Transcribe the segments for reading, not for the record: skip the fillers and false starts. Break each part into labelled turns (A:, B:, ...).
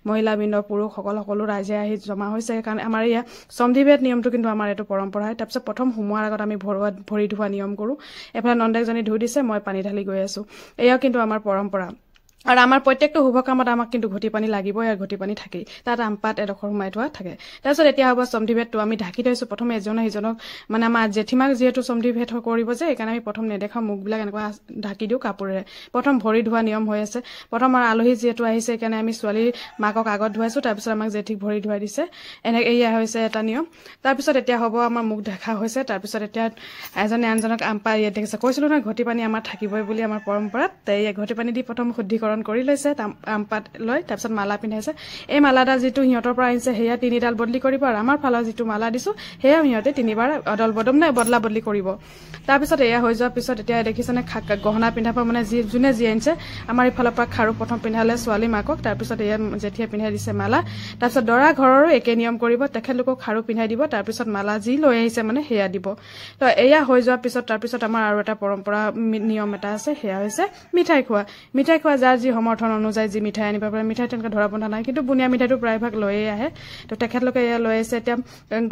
A: মহিলা বৃন্দ পুৰুষ সকলো ৰাইজে আহি জমা হৈছে কাৰণ আমাৰ ইয়া সমধিভেদ নিয়মটো কিন্তু আমাৰ এইটো পৰম্পৰা হয় তাৰপিছত প্ৰথম সোমোৱাৰ আগত আমি ভৰি ধোৱা নিয়ম কৰো এফালে নন্দেকজনী ধুই দিছে মই পানী ঢালি গৈ আছো এয়া কিন্তু আমাৰ পৰম্পৰা আৰু আমাৰ প্ৰত্যেকটো শুভ কামত আমাক কিন্তু ঘটি পানী লাগিবই আৰু ঘটি পানী থাকেই তাত আমপাত এডোখৰ সোমাই থোৱা থাকে তাৰপিছত এতিয়া হ'ব সমধিভেদটো আমি ঢাকি থৈছো প্ৰথমে এজনে সিজনক মানে আমাৰ জেঠিমাক যিহেতু সমধিভেদ কৰিব যে সেইকাৰণে আমি প্ৰথম নেদেখা মুখবিলাক এনেকুৱা ঢাকি দিওঁ কাপোৰেৰে প্ৰথম ভৰি ধোৱা নিয়ম হৈ আছে প্ৰথম আমাৰ আলহী যিহেতু আহিছে সেইকাৰণে আমি ছোৱালী মাকক আগত ধুৱাইছো তাৰপিছত আমাক জেঠিক ভৰি ধুৱাই দিছে এয়া হৈছে এটা নিয়ম তাৰপিছত এতিয়া হ'ব আমাৰ মুখ দেখা হৈছে তাৰপিছত এতিয়া এজনে আনজনক আমপা ইয়াত দেখিছে কৈছিলো নহয় ঘটি পানী আমাৰ থাকিবই বুলি আমাৰ পৰম্পৰাত এই ঘটি পানী দি প্ৰথম শুদ্ধিকৰণ কৰি লৈছে আমপাত লৈ তাৰপিছত মালা পিন্ধাইছে এই মালাডাল যিটো সিহঁতৰ পৰা আহিছে সেয়া 3ডাল বদলি কৰিব আৰু আমাৰ ফালৰ যিটো মালা দিছো সেয়া সিহঁতে 3বাৰ অদল বদল নাই বদলা বদলি কৰিব তাৰপিছত এয়া হৈ যোৱাৰ পিছত এতিয়া দেখিছেনে গহনা পিন্ধাব মানে যোনে যি আনিছে আমাৰ ইফালৰ পৰা খাৰু প্ৰথম পিন্ধালে ছোৱালী মাকক তাৰপিছত এয়া জেঠিয়ে পিন্ধাই দিছে মালা তাৰপিছত দৰা ঘৰৰো একে নিয়ম কৰিব তেখেতলোকক খাৰু পিন্ধাই দিব তাৰপিছত মালা যি লৈ আহিছে মানে সেয়া দিব তো এয়া হৈ যোৱাৰ পিছত তাৰপিছত আমাৰ আৰু এটা পৰম্পৰা নিয়ম এটা আছে সেয়া হৈছে মিঠাই খোৱা যাৰ যি সমৰ্থন অনুযায়ী যি মিঠাই আনিব পাৰে মিঠাই তেনেকৈ ধৰা বন্ধা নাই কিন্তু বুনিয়া মিঠাইটো প্ৰায়ভাগ লৈয়ে আহে তো তেখেতলোকে এয়া লৈ আহিছে এতিয়া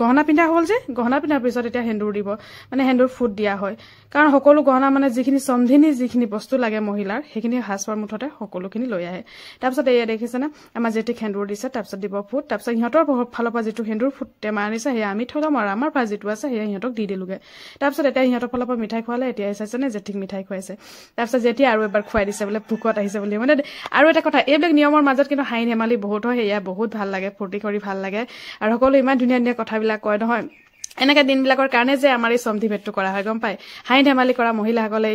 A: গহনা পিন্ধা হ'ল যে গহনা পিন্ধাৰ পিছত এতিয়া সেন্দুৰ দিব মানে সেন্দুৰ ফুট দিয়া হয় কাৰণ সকলো গহনা মানে যিখিনি সমধিনী যিখিনি বস্তু লাগে মহিলাৰ সেইখিনি সাজপাৰ মুঠতে সকলোখিনি লৈ আহে তাৰপিছত এয়া দেখিছেনে আমাৰ জেঠিক সেন্দুৰ দিছে তাৰপিছত দিব ফুট তাৰপিছত সিহঁতৰ ফালৰ পৰা যিটো সেন্দুৰ ফুট টেমা আনিছে সেয়া আমি থৈ ল'ম আৰু আমাৰ পৰা যিটো আছে সেয়া সিহঁতক দি দিলোগে তাৰপিছত এতিয়া সিহঁতৰ ফালৰ পৰা মিঠাই খোৱালে এতিয়া চাইছেনে জেঠিক মিঠাই খুৱাইছে তাৰপিছত যেতিয়া আৰু এবাৰ খুৱাই দিছে বোলে ভোকত আহিছে বুলি মানে আৰু এটা কথা এইবিলাক নিয়মৰ মাজত কিন্তু হাঁহি ধেমালি বহুত হয় সেয়া বহুত ভাল লাগে ফূৰ্তি কৰি ভাল লাগে আৰু সকলো ইমান ধুনীয়া ধুনীয়া কথাবিলাক কয় নহয় এনেকা দিনবিলাকৰ কাৰণে যে আমাৰ এই সমধিভেদটো কৰা হয় গম পায় হাঁহি ধেমালি কৰা মহিলাসকলে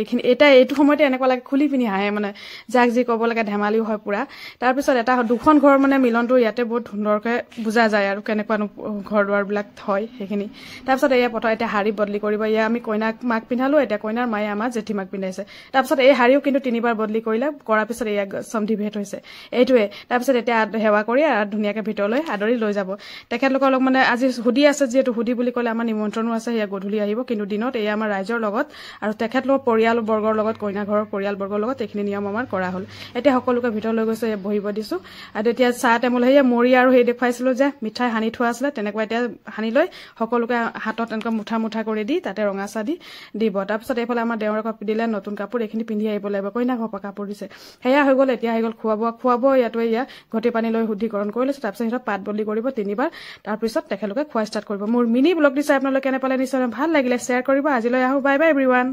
A: এইটো সময়তে এনেকুৱা লাগে খুলি পিনি হাঁহে মানে যাক যি ক'ব লাগে ধেমালিও হয় পুৰা তাৰপিছত এটা দুখন ঘৰ মানে মিলনটো ইয়াতে বহুত সুন্দৰকৈ বুজা যায় আৰু কেনেকুৱা ঘৰ দুৱাৰবিলাক হয় সেইখিনি তাৰপিছত এয়া প্ৰথম এতিয়া শাৰী বদলি কৰিব এয়া আমি কইনাক মাক পিন্ধালো এতিয়া কইনাৰ মায়ে আমাৰ জেঠিমাক পিন্ধাইছে তাৰপিছত এই শাৰীও কিন্তু 3বাৰ বদলি কৰিলে কৰাৰ পিছত এয়া সমধিভেদ হৈছে এইটোৱে তাৰপিছত এতিয়া সেৱা কৰি ধুনীয়াকৈ ভিতৰলৈ আদৰি লৈ যাব তেখেতলোকৰ লগ মানে আজি সুধি আছে যিহেতু সুধি বুলি ক'লে আমাৰ নিমন্ত্ৰণো আছে সেয়া গধূলি আহিব কিন্তু দিনত এয়া আমাৰ ৰাইজৰ লগত আৰু তেখেতলোকৰ পৰিয়ালবৰ্গৰ লগত কইনা ঘৰৰ পৰিয়ালবৰ্গৰ লগত এইখিনি নিয়ম আমাৰ কৰা হ'ল এতিয়া সকলোকে ভিতৰলৈ গৈছে বহিব দিছো আৰু এতিয়া চাহ টেমুল সেয়া মৰি আৰু সেই দেখুৱাইছিলো যে মিঠাই সানি থোৱা আছিলে তেনেকুৱা এতিয়া সানি লৈ সকলোকে হাতত এনেকুৱা মুঠা কৰি দি তাতে ৰঙা চাহ দি দিব তাৰপিছত এইফালে আমাৰ দেওৰৰ কাপোৰ দিলে নতুন কাপোৰ এইখিনি পিন্ধি আহিব লাগিব কইনা ঘৰৰ পৰা কাপোৰ দিছে সেয়া হৈ গ'ল এতিয়া হৈ গ'ল খোৱা বোৱা ইয়াতো এয়া ঘটি পানী লৈ শুদ্ধিকৰণ কৰি লৈছে তাৰপিছত সিহঁতক পাত বদলি কৰিব 3বাৰ তাৰপিছত তেখেতলোকে খোৱা ষ্টাৰ্ট কৰিব মোৰ মিনি ব্লগ দিছে আপোনালোকে কেনে পালে নিশ্চয় ভাল লাগিলে শ্বেয়াৰ কৰিব আজিলৈ আহো বাই বাই এভৰিৱান